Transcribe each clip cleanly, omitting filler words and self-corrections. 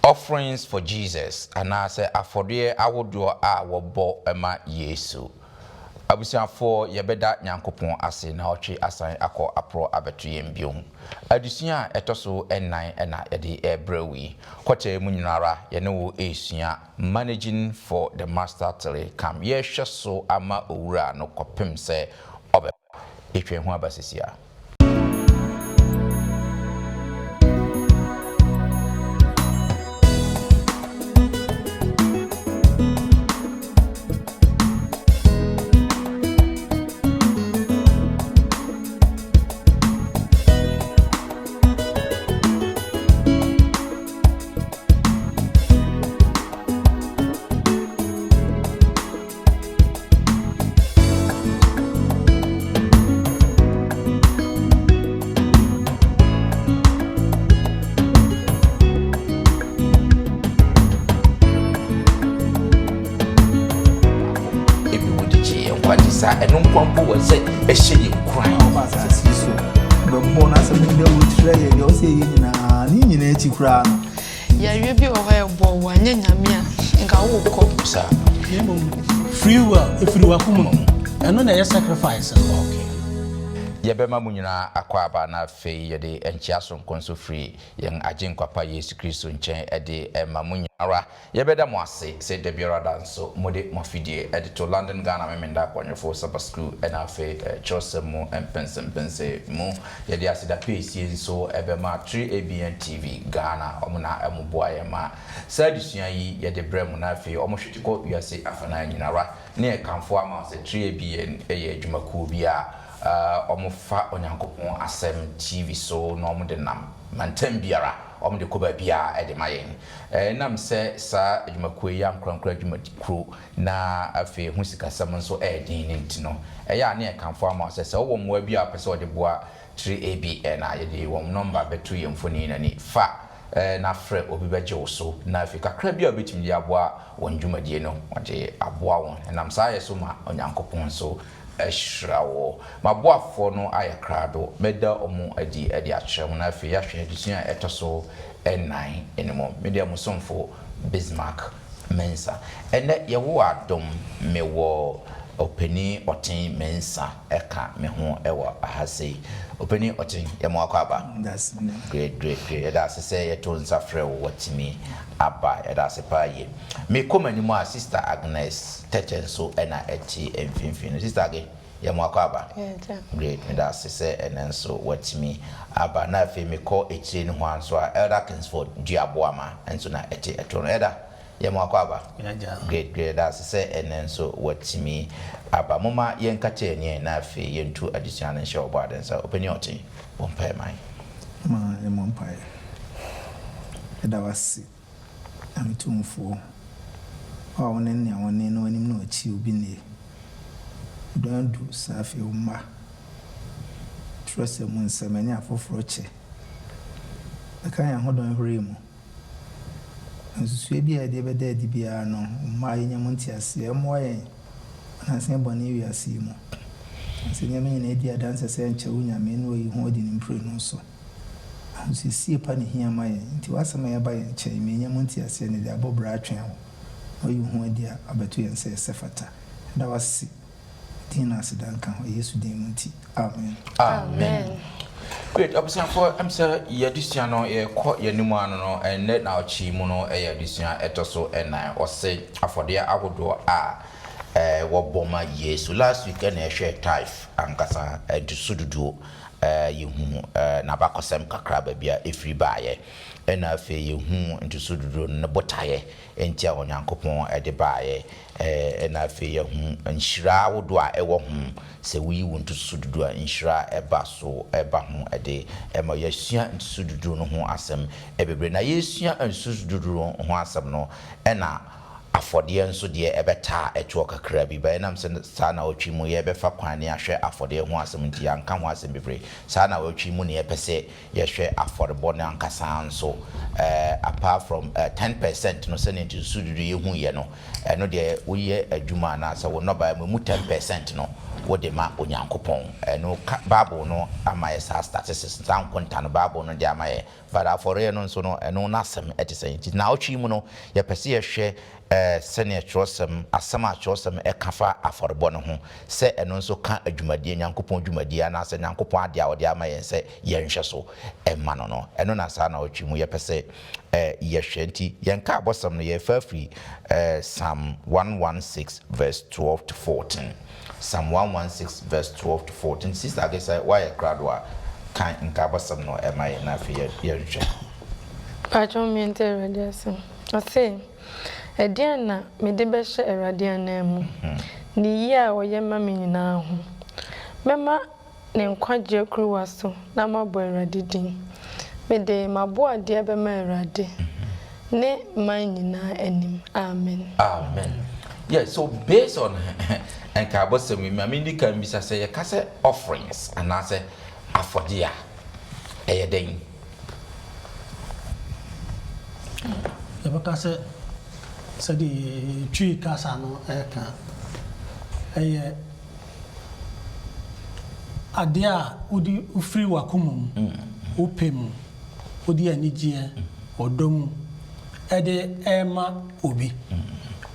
Offerings for Jesus, and I say afodie awodo a wobo ema Yesu. Abusiafo yebeda nyankopon ase na otwe asan akọ apro abeto yembiom. Adusua etoso ennan na yede ebrewi. Kwache mu nyinara ye ne wo esua managing for the master tele come ye hweso ama owura no kopem se obe etwe ho abasesia. And no crumple was said, a shady crying. The bonus of the wood tray, you're saying, in native crown. Yeah, you'll be aware of one, and go cook, sir. Free will if you are home, and not a sacrifice. Okay. Yabema munyina akwaba na fe yede enchiaso nkonso free yen agin kwapa Yesu Kristo nchen ede ema munyara yebeda mo ase se de biara danso mode mofidie ede to London Ghana memenda kwanyefo Sabbath school na fe chosemu empense mu yede asida pesi nso ebema 3ABN TV Ghana omuna emuboa yema sadusua yi yede bremu na fe omohwetiko wiase afana nyinara ne kanfo ama se 3ABN eye adwumakuo bia omofa onyankopon asem TV so no omde nam mantem biara omde koba bia ede mayen nam se sa adwumakuo ya nkrankra adwumakro na afi hu sikasam nso edin ntino eya na kanfo ama se wo mo bia pese ode boa 3ABN a yede wo number betu yemfoni nani fa na frɛ obi beje wo so na afi kakra bia obetimi ya boa won dwumadie no ode aboa won nam sa yeso ma onyankopon so Shrawo maboafo no ayakrado meda omu adi akyerem na afi yahwe adusua etoso ennan enemo media musomfo Bismarck Mensa ene yewo adom mewo openi otin Mensa eka me ho ewo ahase openi otin yemo akwaba that's great that's say yeto nsafre wo watimi aba that's pa ye me komani mo sister Agnes Techenso ena echi emfinfin sister age yemo akwaba great that's say enen so watimi aba na fe me call echi ni ho anso Elder Kingsford Duaboama enso na echi eto Elder yemo akwaba great that's say enen so watimi aba mama yenkate ne na fe yentu additional nhyɛ obaden sa opinion oti wonpae mai ma yemonpae eda wasi amitumfo wa wonen ne wonen no anim no achi obi ne don do safi umma trust mun semani afoforo che aka ya hodon hore mu nsusu bi a de beda di bia no umma yenyam ntiase mo yen na se boni wiase mu se nyame na edi adanse se nche unyame no yi ho di nimpre no so nsusu pa ne hia ma yen nti wasama ya ba yen che menyam ntiase ne de abobra atwen ho oyi ho di abeto yen se sefata da wasi tina sidanka ho Yesu din nti amen. Great, for I'm sir, Yadisia no caught Yanimano no and net now Chimuno, a Yadisia etoso and I or say for the Agodo what bomber years. So last weekend I share type and Kasa to Sudu you Nabakosem Kakrabia if you buy and I feel you into Sudu Nabotaye and Tia on Yankopon at the buy and I feel and Shra would do ever say we want to Sudu and Shra a basso a bahum a day and my Yesia and Sudu no asem every brain. I Yesia and Sudu no asem no and afodie nso de ebeta eto kakra bi ba nam se sa na otwi mu ye befa kwane ahwe afodie ho asem nti anka ho asem bebre sa na otwi mu ne epese ye hwe affordable na ankasa nso apart from 10% no se ne nti sududu ye hu ye no no de wo ye adwuma na sa wo no ba mu 10% no wo de ma onyankopon no bible no amaye sa statistics tan konta no bible no de amaye but afɔre no nso no ɛno n'asɛm ɛte sɛ nti na ɔtwi mu no yɛpɛ sɛ yɛhwɛ sɛnea kyerɛwsɛm asɛm a kyerɛwsɛm ɛka fa afɔrebɔ no ho sɛ ɛno nso ka adwumadie nyankopɔn dwumadie anaasɛ nyankopɔn ade a ɔde ama yɛn sɛ yɛnhwɛ so ɛma no ɛno na saa na ɔtwi mu yɛpɛ sɛ yɛhwɛ nti yɛnka abɔsɛm no yɛfa firi Psalm 116 verse 12 to 14 Psalm 116 verse 12 to 14 sister agesa why krado a kan nka abɔsɛm no ɛma yɛn na afei yɛnhwɛ Patron me ente radiation ɔse ɛdeɛn na mede bɛhyɛ Awurade anan mu ne yi a ɔyɛ ma me nyinaa ho mɛma ne nkwagye kuruwa so na mabɔ Awurade din mede maboadeɛ bɛma Awurade ne man nyinaa anim amen yes so based on nka abɔsɛm mi ma me kan bisa sɛ yɛka sɛ offerings anaasɛ afɔde a ɛyɛ den yɛbɛka sɛ sɛde twi kasa no ɛka ɛyɛ adeɛ a wodi ufiri wakoma mu wopɛ mu wodi anigyeɛ ɔdɔ mu ɛde ɛma obi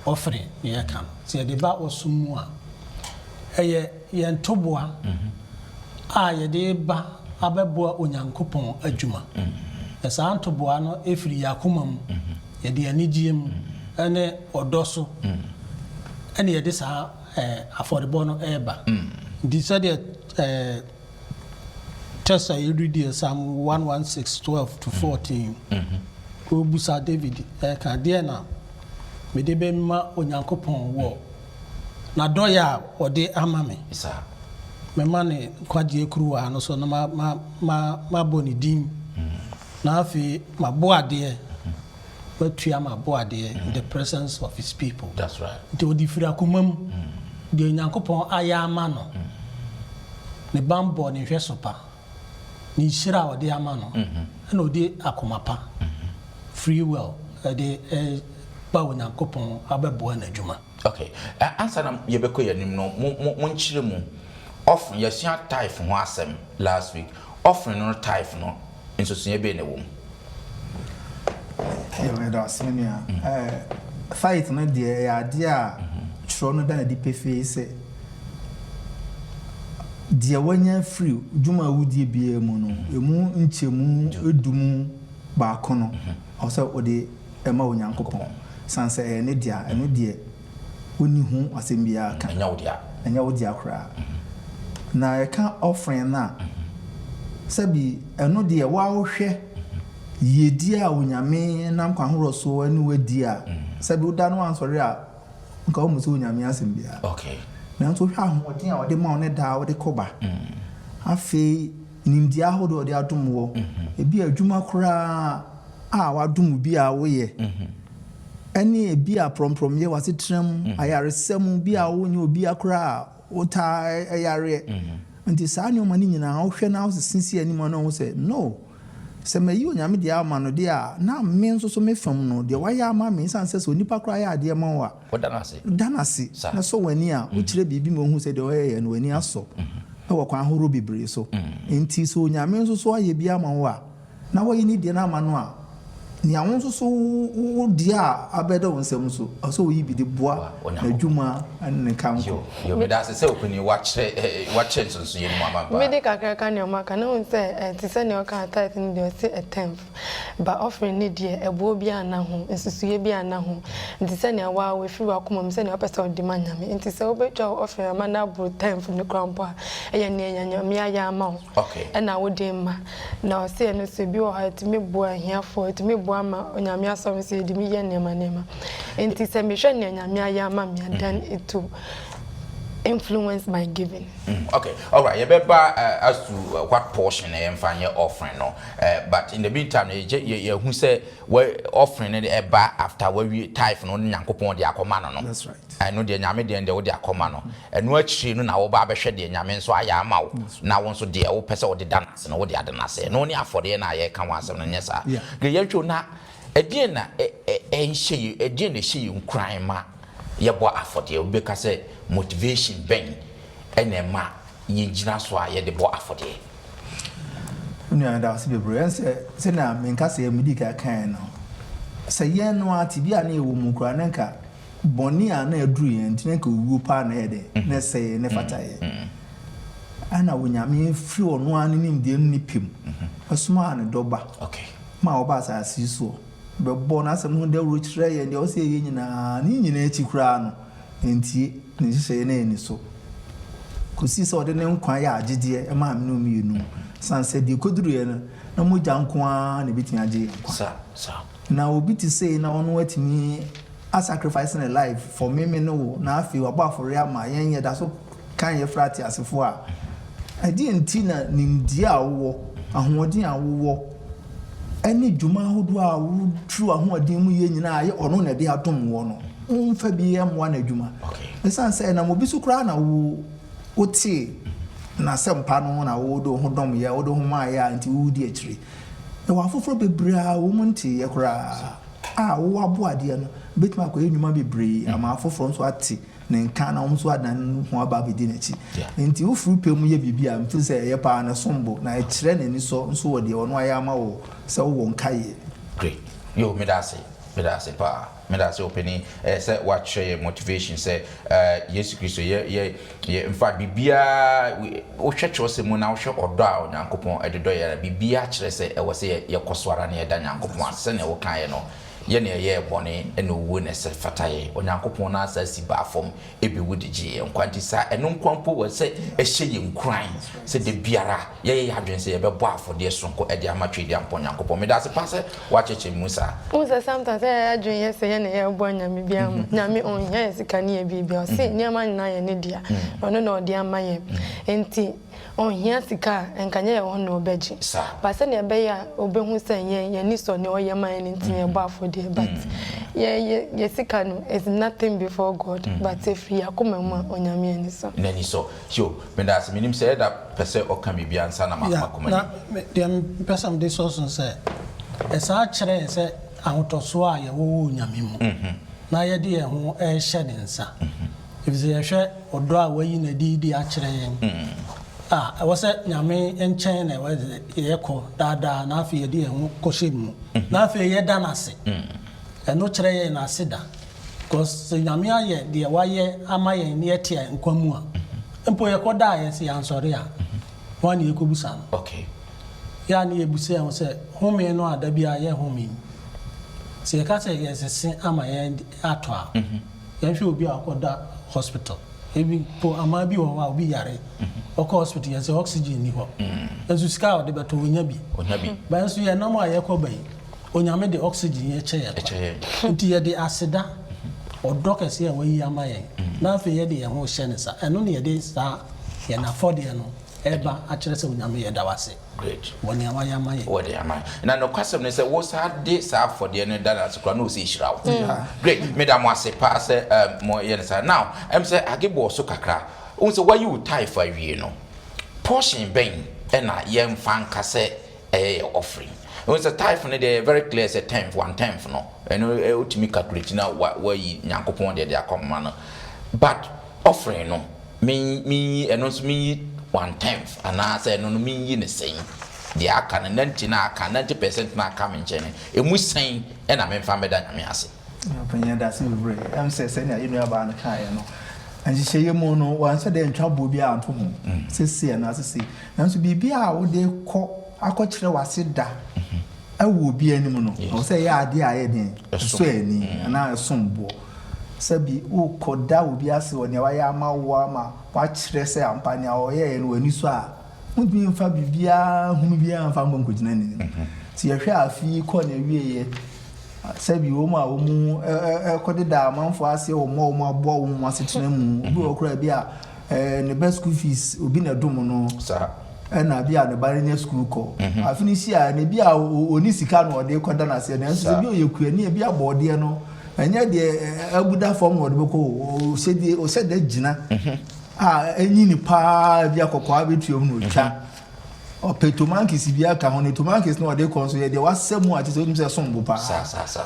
ɔfere ne yɛka no sɛ yɛde ba ɔsom mu a ɛyɛ yɛn toboa a yɛde ba abɛboa onyankopɔn adwuma saa ntoboa no ɛfiri yakoma mu yɛde anigyeɛ mu ɛne ɔdɔ so ɛne yɛde saa afɔrebɔ no ɛba nti sɛdeɛ text a yɛredi Psalm 116 12 to 14 obusa David ɛka deɛ na mede bɛma onyankopɔn wɔ na dɔyɛ a ɔde ama me mɛma ne nkwagye kuruwa no so na mabɔ ne din na afei maboadeɛ matua maboadeɛ in the presence of his people. That's right. Nti odi firi akoma mu de onyankopɔn ayɛ ama no ne bambɔ ne hwɛ so pa ne hyira a ɔde ama no ɛna ɔde akoma pa free will ɛde ba onyankopɔn abɛboa n'adwuma. Okay, answer na yɛbɛkɔ yɛnim no mo nkyerɛ mu offering yɛsua tithe ho asɛm last week offering no tithe no nso so yɛbɛ na wom da asmenia tithe no de ade a tro no da na di pefe se de wanya free dwuma wudie bia mu no emu nchemu edumu ba kono ɔsɛ ɔde ɛma onyankopɔn sanse ne dia eno de oni hu asɛm bia ka enya wo dia kora na yɛka offering na sabi eno de wa wo hwɛ yedi a onyame nam kwa horo so ani wadi a sabi uda no ansori a nka o muso onyame asem bia okay na nso hwa ahoden a ode ma one da ode koba afi nimdi ahodo ode adom wo ebi adwuma kora a wadom bi a wo ye ani ebi a promprom ye wasetram ayaresam bi a wo nye obi akora ota ayare nti saa ne omani nyina wo hwɛ na wo sinsi ani ma no wo se no se me yi onyame dia ama no dia na me nso so me fam no dia waya ama me sanse so nipa kra ya ade ma wa danase na so wani a wo kire bibi mo hu se de oyɛ no wani aso e wo kwan horo bibre so enti so onyame nso so ayɛ bi ama wa na wo yi ni dia na ama no a ni awon nso so wo dia abeda won sem so aso wo yi bi de boa adwuma an kanko yo me da se opini watch nso so yenu ama ba me de kakaka ne o maka na won se ti se ne o ka tithe ni de se a tenth ba offering ni de ebo bi ana ho nsusuye bi ana ho nti se ne wa we firi wa koma se ne o pese o de manyame nti se obetwa offering ama na bro tenth ni krampo a eye ne nyanyame aya ama ho okay e na wo de ma na o se no se bi o ha ti me boa hiafo ti me ama onyame asom se di mi ye nema enti se me hwe ne nyame aya ama me dan it influence my giving. Okay, all right. You better as to what portion I am finding offering, no. But in the meantime, you who say we offering it after we tithe no nyankopon de akoma no. That's right. I know the nyame de de akoma no. And we actually no na wo ba behwe de nyame so aya ama wo. Na won so de wo pese wo de danase no wo de adanase. No ni afode na ye ka wansem no nyesa. Ge yetwo na edien na enhye edien na hye nkran ma yebo afode obeka say motivation ben enema yengina so a ye de bo afode no da se bebre en se na me nka se medika kan no se ye no ati bia na ewo mu kura nanka boni a na aduru ye ntine ka owu pa na ye de na se ne fata ye ana wonyame firi ono anim de ni pim asuma ne doba okay ma oba sa asiso be bo na asem no de ro kire ye de o se ye nyina ni nyina echi kura no enti ni hye na eni so kosi so de ne nkwan ya agide e ma amenu mienu sanse de koduru ye na mo janko a ne bitin age sa na obi ti say na ono watimi a sacrificing a life for me no na afi oba for ya ma yen da so kan ye frati asefo a adi enti na nimdi a wo ahoodin a wo ani dwuma hodo a wo tru ahoodin mu ye nyina ye ono na de atom wo no mfa bi ye mo na dwuma esan say na mo bi su kra na wo oti na sempa no na wo do ho dom ye wo do ho ma ya anti wo di akiri e wa foforo bebra wo munti ye kra wo aboade no betima ko enwuma bebre ama foforo nso ati ne nka na nso adan ho aba bedi na chi nti wo furu pem ye bibia mfi se ye pa na sombo na e kire na ni so nso wo de wono aya ma wo se wo nkaye great yo medase pa medase openi say what share motivation say Yesu Kristo ye in fact bibia wo hwetwe se mu na wo hwe odo a Onyankopon edodo ye bibia kire se e wo se ye koswara na ye da Nyankopon ase na wo kan ye no ye ne ye bone eno wo ne se fataye Onyankopon na asa si ba fom ebi wudigi ye nkwanti sa eno nkwanpo wo se ehye ye nkran se de biara ye hadwen se ye bebo afode sonko e de amatwe de ampon Onyankopon medase pase wa cheche musa Musa sometimes I adwen ye se ye ne ye bo nyame bia mu nyame on ye sika ne ye bibia se niam na ye ne dia ono na odi ama ye enti on hia sika enkanye ye ho na obeji ba se ne be ya obehu se ye ni so ne oye man ni ntin ye bo afode but ye sika no is nothing before God but if you akoma mu onyame ani so nani so yo medase minim se da pese oka bibia ansa na makoma na dem person dey so say esa kire se ahotoso a ye wo onyame mu na ye de ye ho e hye ne nsa if ze ye hwe odo a wayi na di a kire yen was it Yami and China was echo dada na fi yedi en koshimu na fi yeda na se and no chere na sida because Yami aye de waye amaye ne etia nkwamu a mpo ye koda ye se ansori a one ye kobusa no okay ya na ye busa en se home no adabia ye home se ka se ye se amaye ato a ye hwe obi akoda hospital ebi po amabi wo wa obi yare oko hospital ye say oxygen ni ho ensu sika o de beto onya bi ba ensu ye nam aye ko bai onyame de oxygen ye che ye nti ye de asida odokese ye wayi amaye na afi ye de ye ho hye ne sa eno ne ye de sa ye na afford ye no eba a kire se onyame ye da wase great woni amaye wodi amaye na no kwasem ne se wo sa de sa afford ye no da na so no se hira great madam wase pa se mo ye ne sa now em say agebo so kakra un se why you tie for wie no portion ben na ye mfa nka se offering un se tie for ne dey very clear say 10th 1/10 no eno ultimate calculate na why Nyankopon de akoma no but offering no me eno so me 1/10 and I say no me in the same the aka na 90% na aka me nche ne emu sen e na me mfa meda nyame ase panya da se bebre am say na you know about na kai no anji sheye mu no wan say de ntwabo bi anto mu sesi na sesi nanso bibia a wo de akokire wase da awu obi anim no o say ya ade a ye den so ani na sombo sabi o koda obi ase woni wa ya ma wo ama wa kire say ampani a o ye no ani so a mudbi mfa bibia hunu bia mfa mbon kogina ni ti ye hwe afi ko na wieye sabi wo ma wo mu kodeda amanfo ase wo mo abo wo mu asetena mu obi okura bia ne best school fees obi na dum no sa na bia ne bare ne school ko afinisi a ne bia oni sika no ode koda na se na nso bi oyekua ne bia bode no anya de abuda form ode beko o se de gina enyi ni pa bia kokwa betuom no twa o petomankis bia ka ho ne tomankis no ode ko so ye de wasemu a tese se sombo pa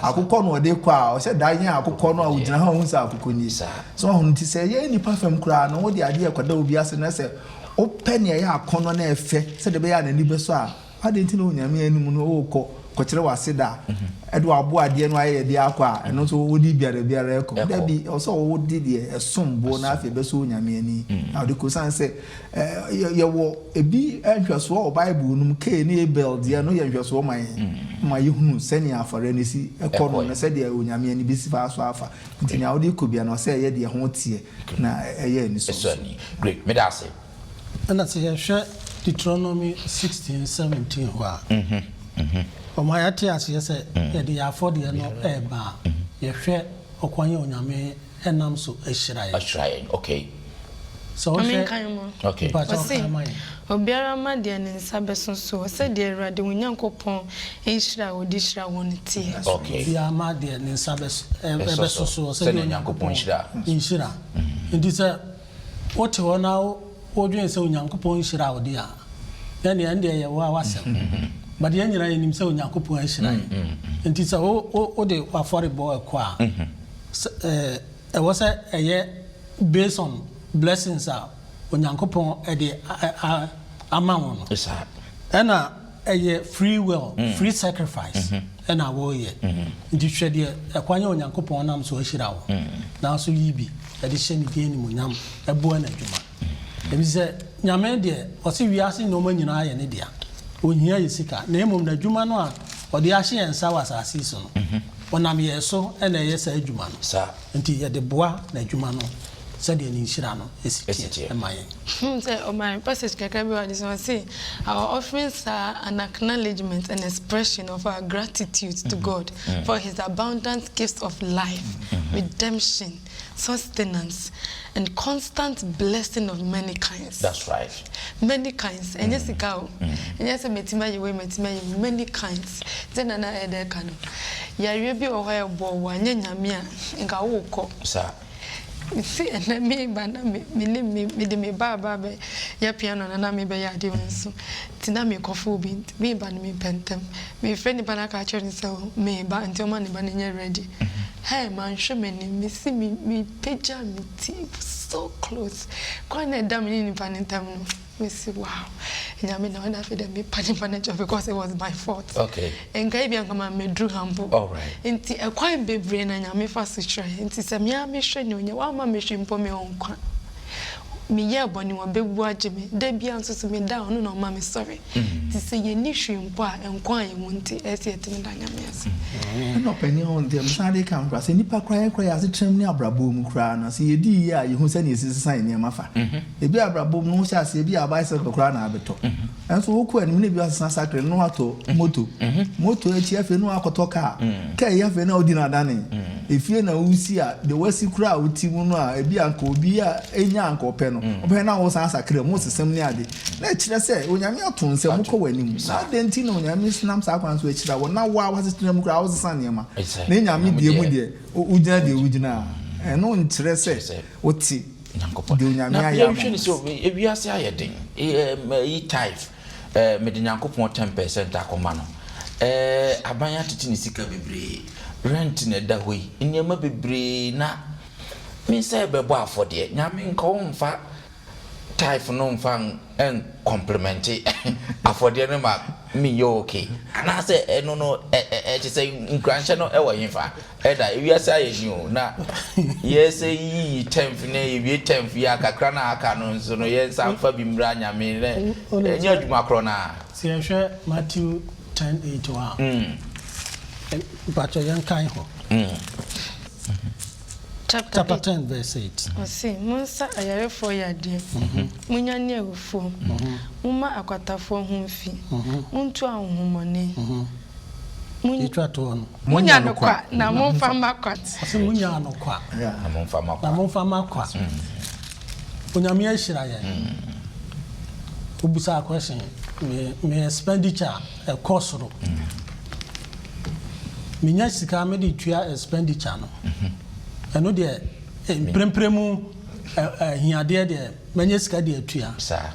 akukọ no ode kwa o se dan ya akukọ no a ugina ha hu sa akukọ ni so ho nti se ye ni pa fam kra no wo de ade akoda obi ase na se o pene ya akono na efe se de be ya na ni be so a ade nti no nyame anim no wo kɔkyerɛ wase da ɛdo abo ade no ayɛ de akɔ ɛno so wodi biara ɛkɔ da bi ɔsɔ wodi de ɛsombo na afɛ bɛ so nyame ani na de ko san sɛ yɛwɔ ebi nhwɛso o bible num ke ne Abel de no yɛ nhwɛso ma yɛhunu sɛnea afɔre ne si ɛkɔ no na sɛ de nyame ani bi si fa so afa nti na wodi kɔ bia no sɛ yɛ de ho tie na ɛyɛ ni so great me da say and that's a Deuteronomy 16:17 wa Oma yate ase se ye de afode no eba ye hwe okwanye onyame enam so ahiraye okay so okay obiara ma de ne nsa beso so se de Awurade Onyankopon ehira odi hira won tie okay bia ma de ne nsa beso so se de Onyankopon hira ndi se wote wona wodwen se Onyankopon hira odi a ya ne ande ye wa wasem but yan nyina yenim se Onyankopon ahira nti se o de afore bo ekwa e was a based on blessings a Onyankopon e de ama won ena free will free sacrifice ena wo ye nti hwede ekwanya Onyankopon nam so ahira wo na so yibi e de hye ne die ni munyam e bo na adwuma ebi se nyame de o se wiase no manyina aye ne dia ohia yesika na emom na adwuma no a ode ahye ensa wasase so no onam yeso ena yesa adwuma no nti ye de boa na adwuma no said the inshira no esiti emaye say o my passage kaka bi wa this one say our offerings are an acknowledgement and expression of our gratitude to God for his abundant gifts of life, redemption, sustenance, and constant blessing of many kinds. That's right. Many kinds. And yes, go. And yes, many kinds. Then another kind of. Ya rebi o ha bo wa nyanyamia nka wo ko. Sir. See, and me, me, me, baba, ya piano, and me, by idea, so Tinami coffee bean, me, ban me, pentem, me, friendly banaka, so me, but until money, banana ready. Hey, man, show me, see me, picture me, tea, so close. Quite a damn in Panetam. We see, wow. And I mean, I feel me panic because it was my fault. Okay. And Gabian come and me drew humble. All right. And a quite big brain and I may fast try. And it's a mere mission, you want my mission for me on. Me ya boni wa bebu ajeme de bia nso so me down no ma me sorry ti se ye ni hwempo a enkwan ye wonti ese etimi da nyame ase no penny on them sade kan kra se nipa kra ya se trem ni abrabo mu kra na se ye di ya ye hu se ne ese san ne mafa e bi abrabo mu sha se bi abicycle kra na abeto enso wo ku anim ne bi asan sakre no ato moto e chi afi no akoto ka ya afi na odi na dane efie na wusi a de wasi kra wuti mu no a e bi anka obi a enya anka ope no obe na wo san sakre mo sesem ne ade na kire se onyame aton se mo ko wani na de nti na onyame snam sa kwan so akira wo na wa wasesem mu kra wo san ne ma na nyame die mu de ugina de ugina no nkire se oti de onyame aya ma na so ewiase ayeden e type me de Nyankopon 10% akoma no abanya tete ne sika bebre rent na da hoi nyama bebre na me say bebo afode nyame nka wo mfa type no mfa en compliment afode no ma me yo okay ana say eno no ti say nkranche no e wo yinfa da ewiase ayeni o na yes yi 10 na ewie 10 ya kakra na aka no nso no ye samfa bi mra nyame ne enye adwuma kro na si ehwe Matthew 10:8 but yan kan ho chapter 10 verse 8 see munsa ayarefo yade munya ne awufo mumma akwatafo ho mfi muntu ahomone munya to no munya no kwa na mumfa makwa ase munya no kwa na mumfa makwa onyame ahira ye obusa question me expenditure e cost ro minya sika me de tua expenditure no eno de prempremu hiade de manya sika de atua sa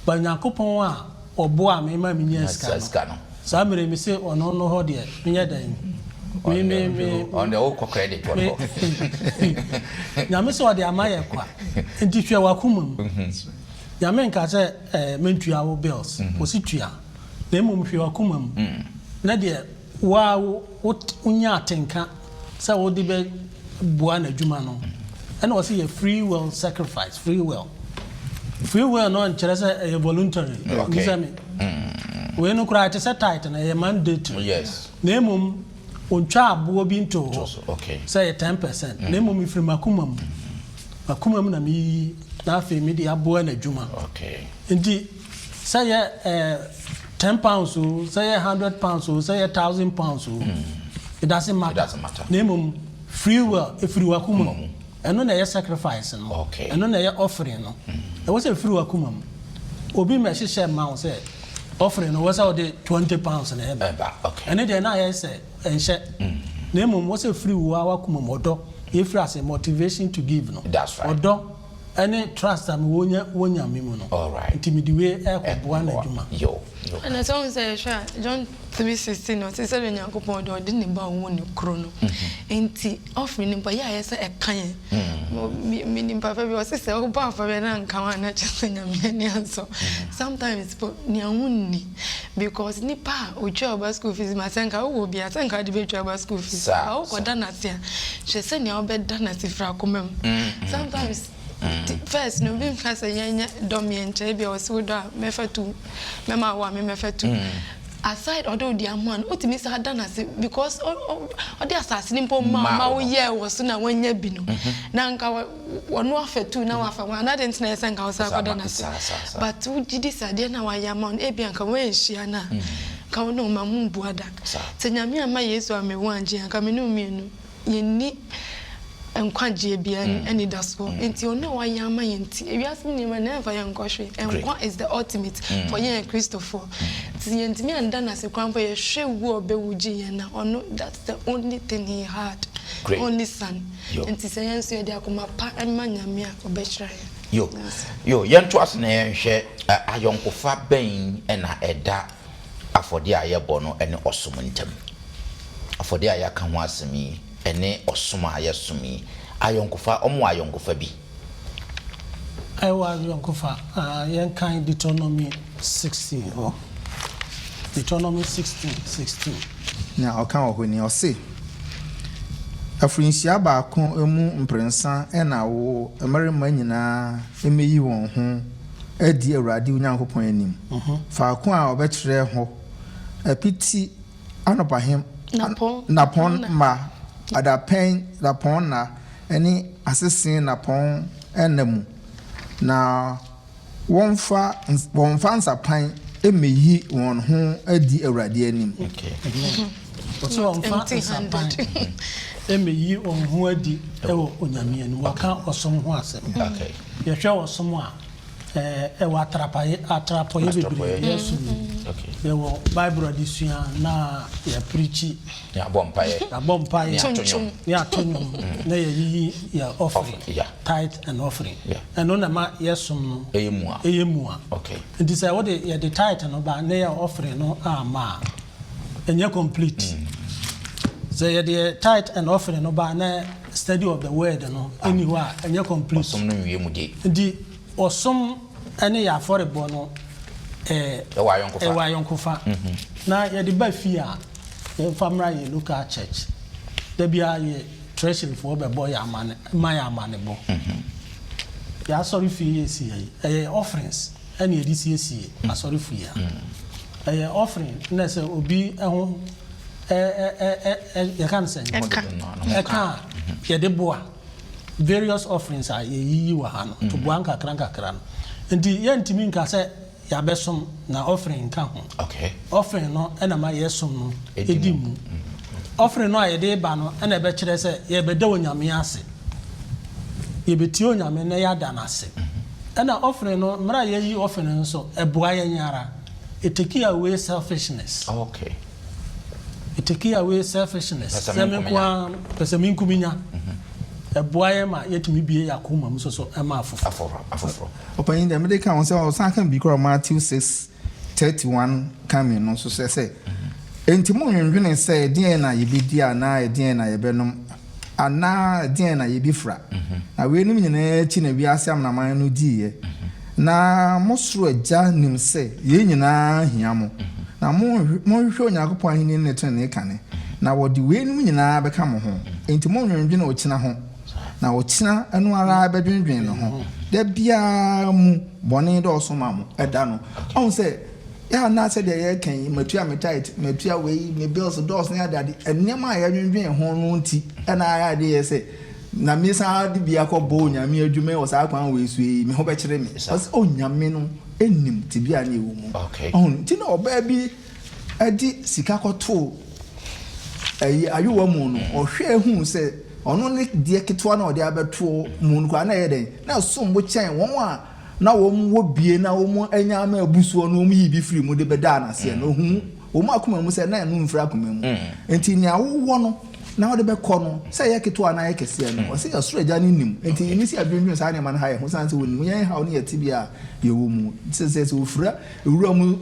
ba Nyankopon a obo a me ma minya sika no sa mere me se ono no ho de minya dan me on the all credit one nyame se o de amaye kwa enti hwe wakumum nyame nka se mentua wo bills o si tua na mmom hwe wakoma mu na de wa unya atenka sa wo de be bua na adwuma no and was a free will sacrifice free will no nkyerɛ sɛ voluntary me we no kura te sɛ tight na a mandatory yes na mmom ontwa abo bi nto okay say 10% na mmom ifiri makoma mu na mi na afi mi de abo na adwuma okay nti say 10 pounds o say 100 pounds o say 1000 pounds o it doesn't matter na mmom free will ifiri wakoma mu eno na sacrifice no okay eno na offering no e was a free wakoma mu obi me hye ma say offering no was out the 20 pounds na e ba okay ene de na say enhye na mmom was a free wakoma mu odo e free as a motivation to give no that's right odo any trust am wonya memu no all right intimidiwe e ko boa na adwuma yo and as on say John 3:16 no say say Nyankopon do de ne ba wo ne kro no enti offering nimpa ya yesa e kan me nimpa fa bi o say o ba fa be na nkan wa na chese nyame ni anso sometimes ni ahunni because nipa o twa ba school fees ma senka wo bi asenka de be twa ba school fees o ko da na sia chese ni o be da na sifra komam sometimes first no be fast yenya domienche bi o so do mefatu mema wa me mefatu aside odo di amon otimi sa da na se because odi asase ni mpo ma wo ye wo so na wanya bi no na nka wono afetu na wafa wa na dent na senka wo sa ko da na se but wo gidi sa de na wa yamon e bi anka wo enhia na ka wo no ma mu buada se nyame ama Yesu amewo anje anka me no mienu yenni enkwagye bia any daso enti ono wa yama yenti ewiase ni ma na fa yankohwe enkwa is the ultimate for yen Christopher ti yenti mi anda na se kwampo ye hwewu obewuji ye na ono that's the only thing he had only son enti se yen so ye de akoma pa enma nyame a obechra yo yento as na yenhwe ayonkofa ben na eda afode ayebo no ene osom ntam afode ayaka ho asemi ene osoma ayesumi ayonkofa omo ayonkofa bi aiwa ayonkofa yen kan Deuteronomy 16 oh Deuteronomy 16 na oka wo ni o se afrinsia ba ko emu mprensa na wo emerema nyina emeyi won ho adi awurade onyankopon anim fa ko a obekire ho apiti anopahem napon ma adapen rapon na eni asesin napon enamu na wonfa nsapan emeyi won ho adi awurade anim so wonfa nsapan emeyi won ho adi ewo onyame anim waka osom ho asem ye hwe osom a ewa atrapaye bebre yesu yewo bible adisua na ya preachi ya bompaye ya tonyo na ye ya offering tithe and offering and no na ma yesum no eyemua okay it say what the tithe no ba na ya offering no ama enye complete say the tithe and offering no ba na study of the word no anywhere enye complete som no wiemu de ndi osom ene ya affordable no ewa yonkofa na ye de ba fi a ye famra ye local church da bia ye treasury for be boy amane ma ya amane bo ya sorry fi ye si ye offerings ene ye disi si sorry fi ya ye offering na se obi ehun ye kan say eka ye de boa various offerings are ye wa ha no to boa nkakra no ndi ye ntimi nka se ya besom na offering ka ho okay offering no ena ma yesom no edimu offering no aye de ba no ena be kire se ye be da onyame ase ye beti onyame na ya da na ase ena offering no mra ye yi offering so eboa ye nyara it take away selfishness okay it take away selfishness semekwa peseminkuminya eboaye ma yetumi bie yakoma musoso ema afoforo open the medical on say o san kan bi kro Matthew 6:31 kame no so say enti mo nwunwene say den na yebedi ana den na yebenom ana den na yebifra na we nim nyina chi na wi asam na man no diye na mosoro agya nim say ye nyina hia mo na monhwehwɛ onyankopɔn ahenni ne tene ne kane na wɔde weinom nyinaa bɛka mo ho enti monwendwene okyena ho na okyena eno ara bɛdwendwen no ho da bia mu bɔne dɔɔso ma mo ɛda no ɔn sɛ ya na sɛ de yɛ kan matua me tight matua wei me bills dɔɔso ne adade enema a yɛdwendwen ho no nti ɛna ara de yɛ sɛ na me sa de bia kɔ bo nyame adwuma wɔ saa kwan wei so yi me ho bɛkyerɛ me ɔsɛ onyame no enim tibia na ewu mu ɔn ti na ɔbaa bi adi sika kɔto ayowa mu no ɔhwɛ hu sɛ ɔno ne de ketwa na ɔde abeto mu no kwa na yɛ den na som bo kyɛn wɔn a na wɔn wɔ bie na wɔn anya ama abusuo no wɔn yi bi firi mu de bɛda na se no hu wɔn akoma mu sɛ na ɛno mfira akoma mu enti nea wowɔ no na wɔde bɛkɔ no sɛ yɛ ketwa na yɛ kɛseɛ no ɔsɛ asoro agya ne nim enti ni si adwendwen saa ne man ha yɛ ho san sɛ wɔn nim yɛn ha ne yɛ tibia yɛ wɔ mu sɛ ofura ewura mu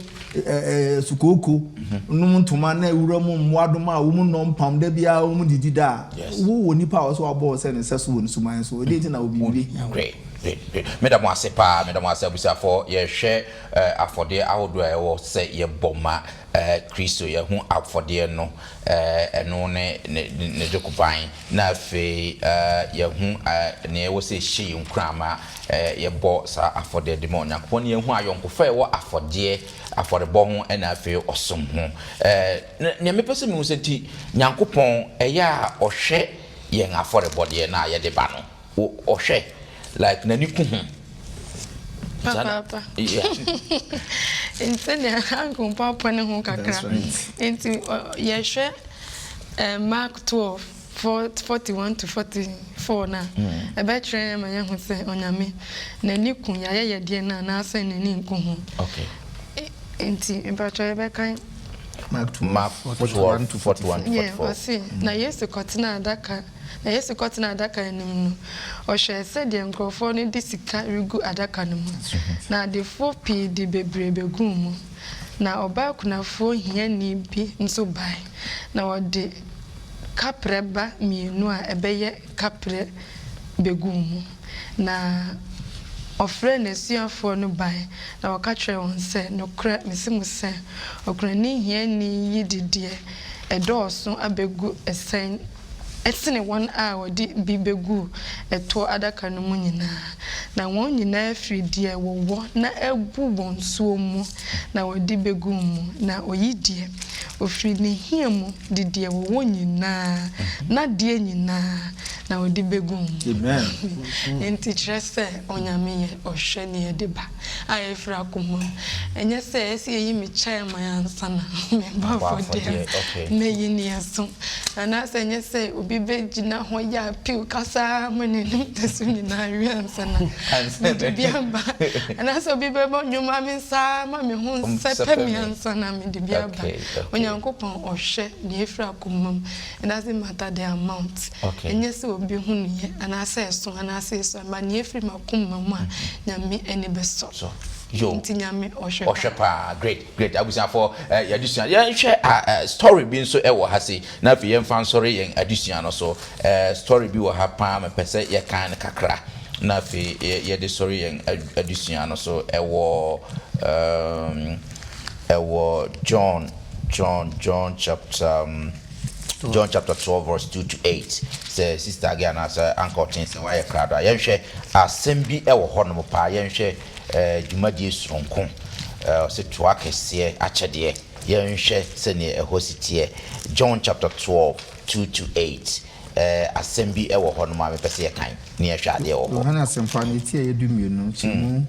sukoko no ntoma na ewura mu mmoadom a wɔn nom pam da bia wɔn didi da wo nipa a wɔso abɔ sɛ ne sɛ so wɔ nsuman so ɔde ntina obi great Madam Wasepa, Madam Wasebusa for ye share afode ahodo e wo se ye boma Kristo ye hu afode no eno ne dokuban na fe ye hu ne wo se hye nkrama ye bo sa afode de mo Nyankopon ye hu ayonkofa e wo afode bo ho na fe osom ho ne mepese mi wo se ti Nyankopon ya ohwe ye afode bode na ye de ba no ohwe like nani kuhu papa yeah intene hangu papa ne ho kakra enti yehwe Mark 12:41 to 44 na ebe tre ma ye ho se onyame nani kun ya ye de na na ase nani nkuhu okay enti mpacho ebe kan Mark 41 to 44 yeah wasi na Yesu kotina adaka na Yesu kotina adaka enim no ohwe se de nkrofo no de sika regu adaka no mu na de fo pi de bebrebe gum mu na oba kunafo hia ni bi nso bai na ode kapreba mienu a ebeye kapre begum mu na ofre na suafo no bai na wakatwe won se no kra mesimu se okra ni hia ni yididie edoso abegu esen etene one hour di bibegu eto adaka no mu nyina na won nyina afiri die wowo na ebu wonsuo mu na wodi begu mu na oyidie ofiri ne hiemu di die wowo nyina na die nyina na wodi begu mu amen enti trese onyame ye ohwe ne ye deba aye fira akoma enye se esi yi mi chai mayansa na me ba for dia me yi ne yaso na se enye se obi gina ho ya piu kasa mene ntesu ni na wiansa na biamba na so obi be bo nyuma mi sa ma me ho sepe mi ansa na me de biamba onyankopon ohwe ne efra akoma it doesn't matter the amount enye se obi hu ne ana se so ana se so ma ne efri makoma mu a nyame ene beso yo ntinyame oshepa great abusia for addition ya hwe story bi nso e wo ha se na fi yem fan story yen addition no so story bi wo ha pa me pese ye kan kakra na fi ye de story yen addition no so e wo John chapter 12 verse 2 to 8 say sister again as uncle tin say why crowd yen hwe asem bi e wo ho no pa yen hwe jumadi sonko se to akese akyede yen hwe se ne ehositie John chapter 12 2 to 8 asem bi e wo ho no ma me pese ye kan ne ye hwe ade wo ho Yohana semfa ne tie ye dumienu chimu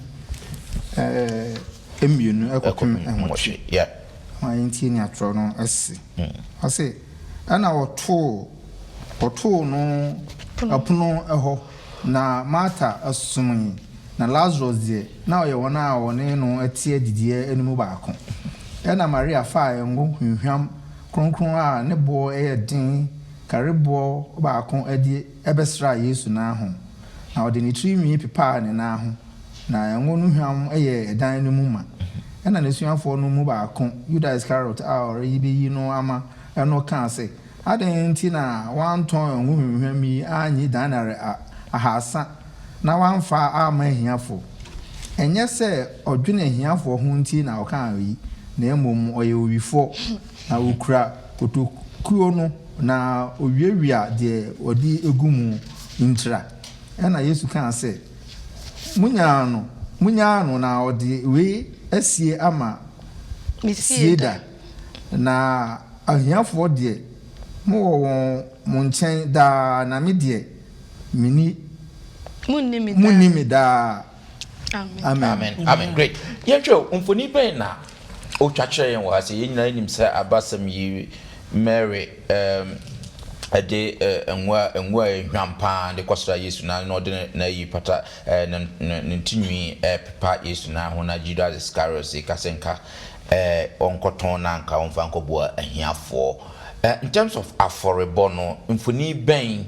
emienu ekokom ehotwe yeah ayin tie ne atro no asi ase ana oto no apuno eho na Martha asumuni na Lazarus de na oye wona woni no atie didie enimu baako na Maria fa yengo hwehwam kronkron a ne bo din karebo baako adi ebesra Yesu na ho na ode ni trimi pipa ne na ho na yengo no hwam edan no mu ma na nesuafo no mu baako Judas Iscariot a ori bi no ama eno kan se aden ti na wanton yengo hwehwam yi anyi danare ahasa na wanfa ama hiafo enye se odwene hiafo ho nti na okan yi na emom oye owifo na okura kotokuo no na owiewia de odi egumu ntra na Yesu kan say munya no na odi we asie ama sieda na ahiafo de mo mo nchen da na me de mini munimi da amen great yetwo umfoni ben na o twachire yen wa se yenyina nim se abasam yi Mary ade enwa ehwampa de kwasra Yesu na no de na yi pata ntinwi pepa Yesu na ho na Judas Iscariot kasenka onkoton na nka onfa nkobua ahiafo in terms of affordable no mfoni ben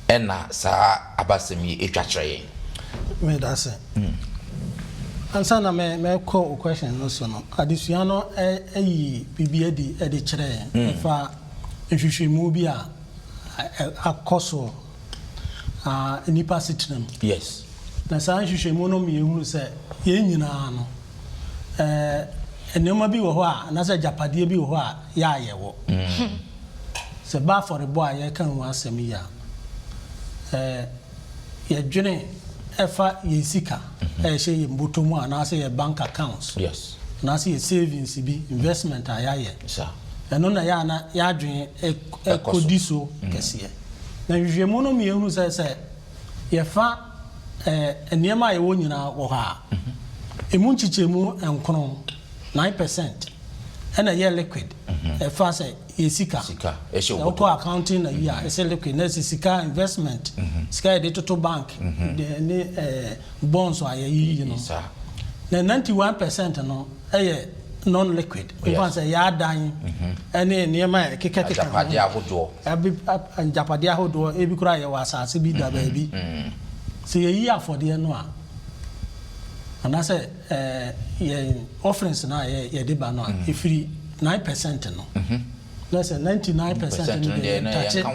ena sa abasam yi etwachire me that's it answer na me call question no so no adesua no eyi bibia di e de kire fa nhwehwemu bi a akoso nipa sitinam yes na sa nhwehwemu no me ehunu se ye nyina no enema bi wo ho a na se japade bi wo ho a ya yewo se ba for the boy ye kan wa asem ya ye dwene efa ye sika she ye mbotomu ana se ye bank accounts yes na se ye savings bi investment ayaye sir eno na ya na ya dwen ekodiso kese na hwehwemu no me ehunu se ye fa enema ye wo nyina wo ha emu nchichemu enkono 9% ena ye liquid efa se ye sika auto accounting na ya ese liquid na sika investment sika de toto bank de bonds aye yi no na 91% no eye non liquid even say ya dan ene niema kekeke japade ahodo japade ahodo ebi kura ye wasase bi da ba bi se ye afode no a ana say ye offerings na ye de ba no a ifiri 9% no let's say 99% no touch it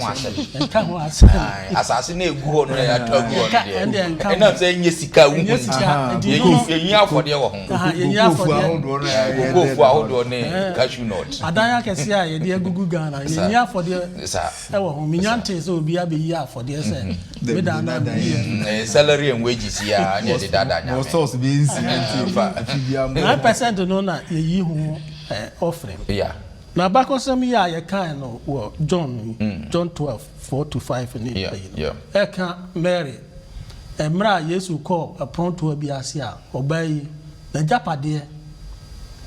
asase na egu ho no ya tagu ho no na say nye sika wu ye afode wo ho ye afode gofu ahodo ne cashew nut adanya kese a ye de agugu Ghana ye afode e wo ho minyante so obi abeyi afode se me da na salary and wages ya ne de dadanya no source be nsi 9% no na ye yi ho offering yeah na bakosam ya ye kan no wo John 12:4-5 ni eka Mary emra Yesu call pronto bi ase a obai na japade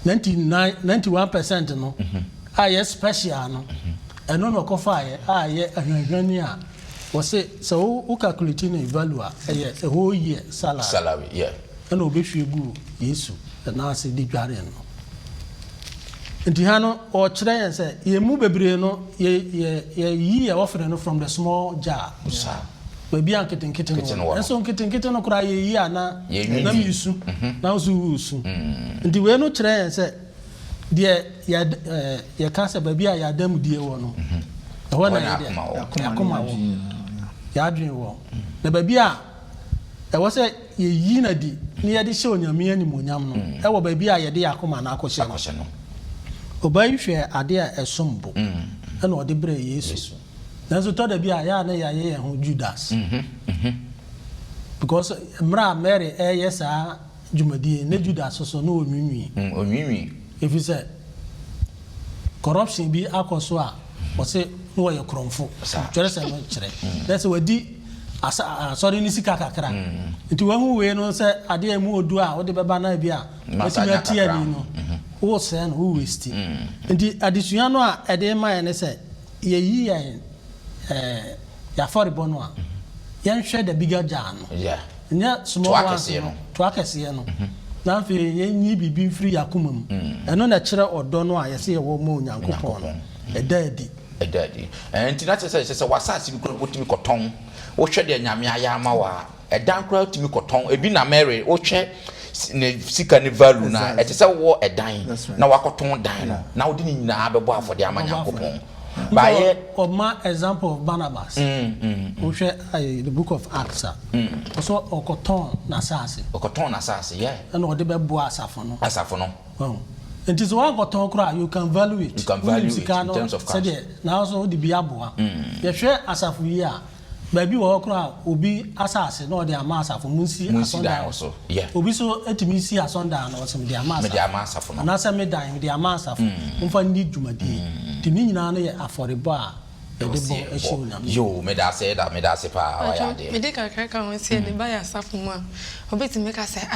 91% no aye special no eno no kofa aye ahwanhwani a wo se so wo calculate no value a a whole year salary yeah eno obehwe gu Yesu na ase di dware no nti hano o kire yen se ye mu bebre no ye yi ya offering no from the small jar we bi an keten no enso keten no kura ye yi ana na misu na usu nti we no kire yen se de ya kasa baby a ya dam die wo no e ho na ye akoma wo ya adwen wo na baby a e wo se ye yi na di ni ye de hye onyame animonyam no e wo baby a ye de akoma na akɔhye no obai hwe ade a esombo na ode bre Yesu na so to da bi a ya na ya ye ho Judas because mra Mary yes a jumadi na Judas so no onwinwi if you say corruption bi akoso a o se no ye kromfo twere se no kire that's wadi sorry ni sika kakra nti wahu we no se ade amu odu a ode beba na bi a wetin atia ni no wo se no wo waste nti adesua no a ede ma ne se ye yi ya forebo no a yen hwe the bigger jar no nya small one to akese no na fe yen yi bibi free yakoma mu eno na kire odo no a ye se ye wo ma onyankopon no edadi nti na se wasase bi kro botimi koton wo hwe de nyame ayama wa edan kro timi koton ebi na Mary wo hwe ne sika ne value na etese wo edan na wakoton dan no na wo de ni nyina abebo afode amanyakopon by my example of Barnabas we share the book of Acts also okoton na sase yeah and ode bebo asafo no It is one got on cry, you can value it. You can value it in terms of cash. Now so the biabua. You share as of we are. Baby walk around will be assassin or their master for Munsi also. Yeah. Will be so intimacy as on down or some their master for and as I made dying with their master for need to my day. The meaning for the bar. You made us say that, made us say, Medical can say the buyer sophomore. Obey make us say,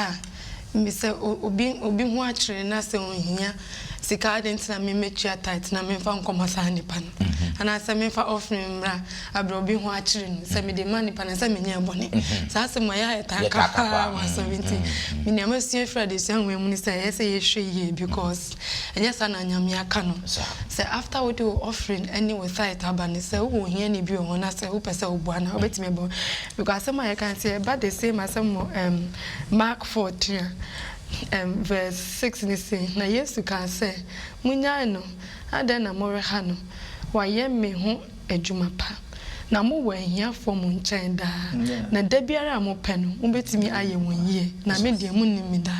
Mr. Obi watching and I say on here. Sika didn't na me mechi tight na me fa nkomasa nipa no ana se me fa offering mra abrobi ho akire no se me de man nipa na se me nya bone sa se mo ya eta kaka 170 me na ma sie fra de so anwe mu ni se yes ye hwe ye because enya sa na nyame aka no se after we do offering any without abani se wo hia ni bi o na se wo pese wo bua na obetime bo because some I can say but the same as some Mark 14 verse 6 ni say na Yesu kan say munya no ada na more ha no wa ye me ho adwuma pa na mo wa hia fo mo nchen da na da biara mo pe no mo betimi aye won yie na me de mu ni mi da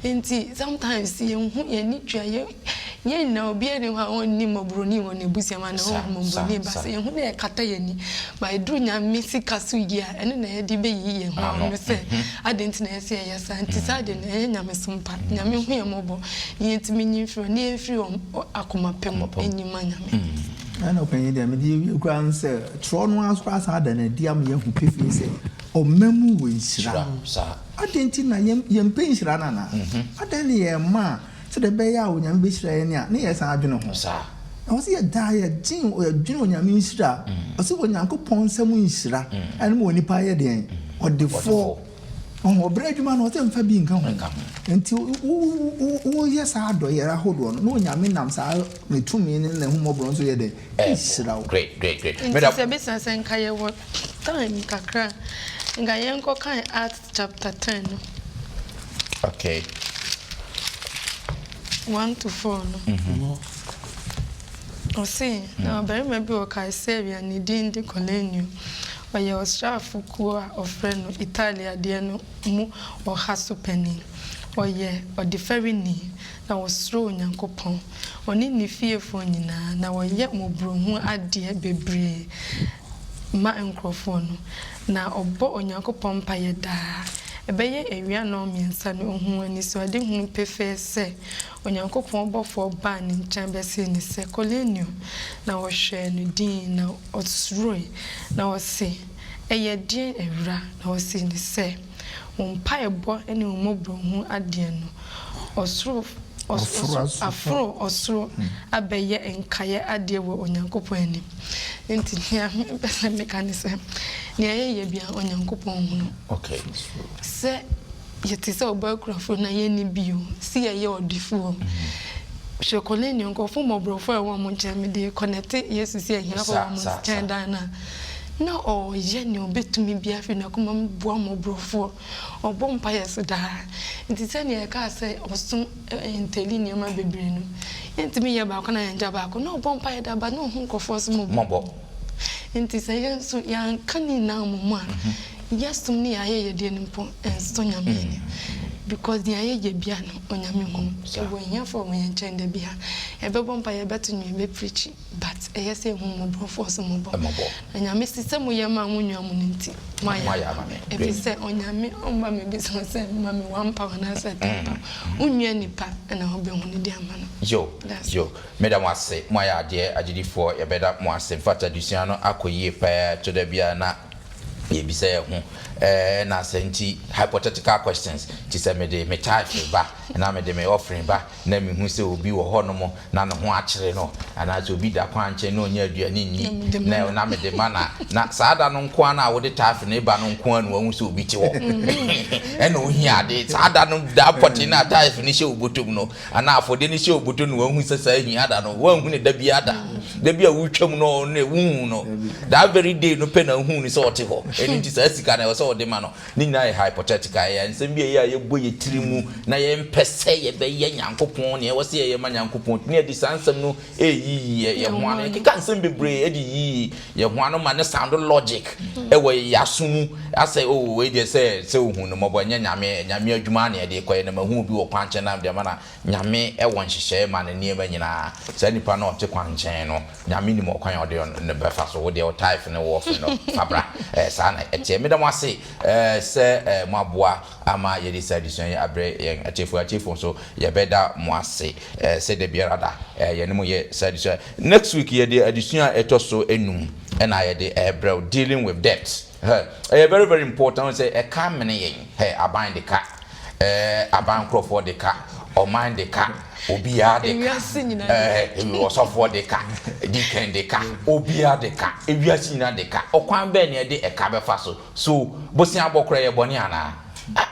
enti sometimes ye hu ye ni twa ye na obi eni ha on ni mobroni won ebusia ma na ho mobroni ba se ye hu na kata ye ni ba edru nya mesika so yi a ene na ye de be yi ye ho no se adenti na ye se ye sa enti sa de na ye nya mesumpa nya me hu ye mobo ye ntimi nyi fro na ye fri akoma pem enyima nya me ana opanyi de me di kwan se tro no asra sa da na dia me hu pefi se o memu wo nhira sa adenti na ye mpe nhira na na adeni ye ma se de be ya onyam be hira ye ne ye sa adwene ho sa o se ye da ye jin o ye dwene onyam nhira o se onyankopon nsam nhira ene mo nipa ye de o de fo o bredwuma no o se mfa bi nka ho enti o yes ado yera hodo no onyame nam sa metumi ne na humobro nso ye de isira great me da se business enka ye wo time kakra nga ye nko kan Acts chapter 10 okay 1 to 4 no o se na bari me bi o kai Serbia ni din de Colenio oye ostrafu kuwa ofreno Italia de no mu o haso pani oye odiferi ni na wosro Onyankopon oni ni fiefo nyina na oye mobrohu ade bebre ma enkrofo no na obo Onyankopon paye da ebeye ewia no miensa no hu ani so ade hu pefe se Onyankopon bofo ba ni nchan bese ni se Colenio na wo hwe no din na osroi na wo se eye din ewura na wo se ni se umpa ebo ene umobro hu ade no osro osro abeye enkaye ade wo Onyankopon ani enti ya bese mechanism ni ayeye bia Onyankopon hu no okay se yetise obakrafo na ye ni bio si ye odifo shekoleni nko fu mobrofo e wo mo nchemede connect Yesu si ehia ko mo chenda na o ye ni obetumi bia fi na kuma bo mobrofo obo mpa yeso da nti se ne ka se osum enteli ni ma bebre no entimi ye ba ko na nja ba ko na obo mpa ye da ba no hu nkofo so mo nti se yensu ya kani na mo a yes to me aye de nimpo enso nyame because the aye bia no onyame hom so when here for when chende bia e be bompa ye beto nwe be preach but e yes e hom mo brofo so mo bo nyame system ye ma wonwa mo nti maya e be say onyame omba me be so say mama one power na say tempa unwa nipa na ho be ho ne dia ma no yo madam wase maya de agidifo ye beda mo ase mfata dusia no akoyie pa to da bia na ye bi say ho na senti hypothetical questions ti say me de me type ba na me de me offering ba na me hu say obi wo ho no mo na no ho akere no ana so obi da kwa nche na onya aduani ni na me de mana na saada no nko na wo de type na ba no nko na hu say obi ti wo na ohia de saada no da poti na type ni she obotum no ana afode ni she obotum no hu say say hia da no wo hu ne da bi ada da bia wo twam no na wu no that very day no pe na hu ni so ote ho eni nti sa sika na so ode ma no ni nyina ye hypothetical ye nsem bia ye bo ye tirimu na ye mpese ye be ye nyankopon ne wo se ye ma nyankopon ne di sansem no eyi ye ho ano kika nsem bebre edi yi ye ho ano ma ne sound logic e wo yasum ase o we dey say hu no mo bo nyame adwuma na ye de koye na ma hu bi wo kwanche na de ma na nyame e won hyehyɛ ma ne niema nyina sa nipa na ɔte kwanche no nyame ni mo kwan ɔde ne befa so wo de o type ne wo fe no fabra sa na etie medam ase se mo aboa ama ye de sadison ye abre yen atefo so ye beda mo ase se de biarada ye ne mo ye sadison next week ye de addition etoso enum na ye de ebrew dealing with debt very very important say e ka mene yen aban de ka aban crofo de ka o mind de ka obia de ka osofo de ka diken de ka obia de ka ewiasi nyina de ka okwan be ne de e ka befa so bosia bokra ye boni ana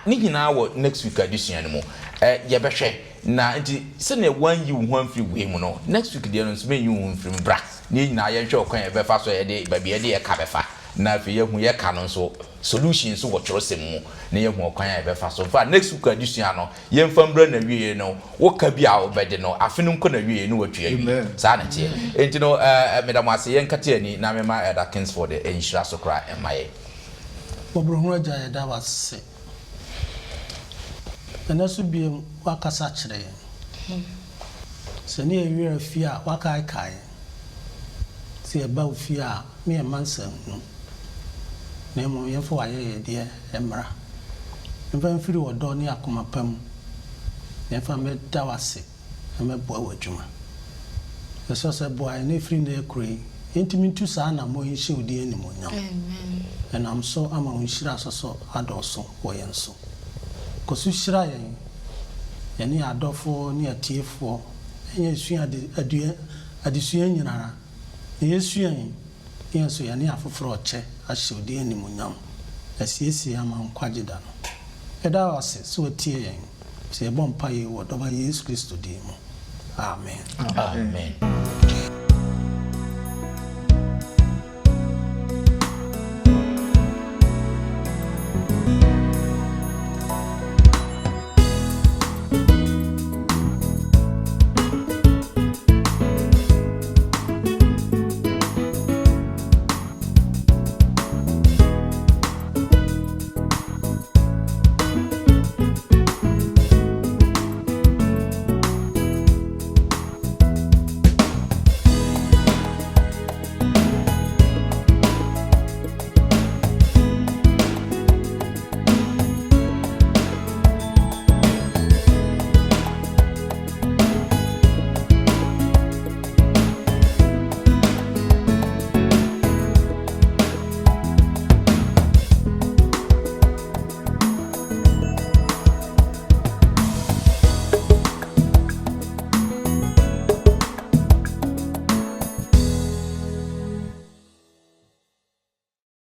ni nyina wo next week addition no mo ye behwe na nti se ne wan yi wo amfiri we mu no next week de no so me yi wo amfiri bra ni nyina ye hwe okwan ye befa so ye de babia de e ka befa na fi ye hu ye ka no so solution so wo twrosem mu na ye hu okwan ye befa so fa next week addition no ye mfambra na wiye no wo ka bi a obede no afinu nko na wiye no watwa wi sa na tie enti no medam ase ye nkate ani na me ma Elder Kingsford enhira so kra emaye obrohu aja ye da wase na so bi wakasa kire se ne ewira fi a wakai kai se ba fi a me mansan na mo yefo waye de emra mfa mfiri wodo ne akoma pam na fa me da wase me boa wadwuma eso se boa ne free na ekuri intimi tu sa na mo hye odi animu nyam amen and am so ama unshira so adoso wo yenso kosu shira yen yene adofo ne atiefo enye sua adesua nyinara yesu yen yenso yene afoforo oche ahye odi animu nyam asiesi ama nkwageda no eda wase so tie yen se bompa ye wo do ba Yesu Kristo di mu amen amen